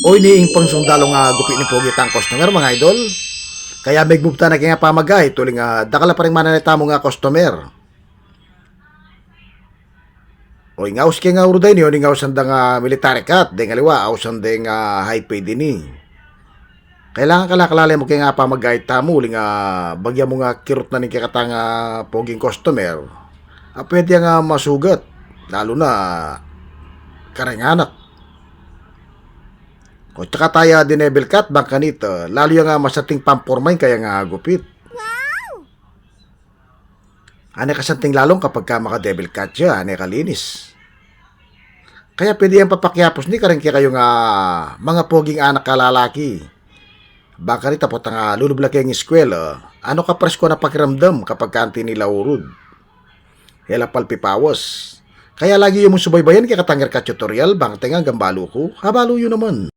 O iniing pang sundalo nga gupi ni Pogi tang customer mga idol. Kaya may gupta na kaya pamagay tuling dakala pa rin mananita mo nga customer. O ingaus kaya nga uruday niyo, ingaus ang nga military cut, de ngaliwa, ausan de nga high pay din ni. Kailangan kalakalala mo kaya nga pamagay tamo, uling bagya mo nga kirot na ni kaya nga poging customer. Pwede nga masugat, lalo na karenganak. O tsaka tayo dinebel cut, bangka nito, lalo yung masating pampormain kaya nga gupit. Ane kasanting lalong kapag ka maka-devil cut siya, ane kalinis. Kaya pwede yung papakyapos ni kareng kayo nga mga poging anak kalalaki. Baka rin tapos nga lulublag kayong eskwela, ano ka presko na pakiramdam kapag kanti nila urod. Hela palpipawas. Kaya lagi yung subaybayan kaya katangir ka tutorial, bang tenga gambalo ko, habalo yun naman.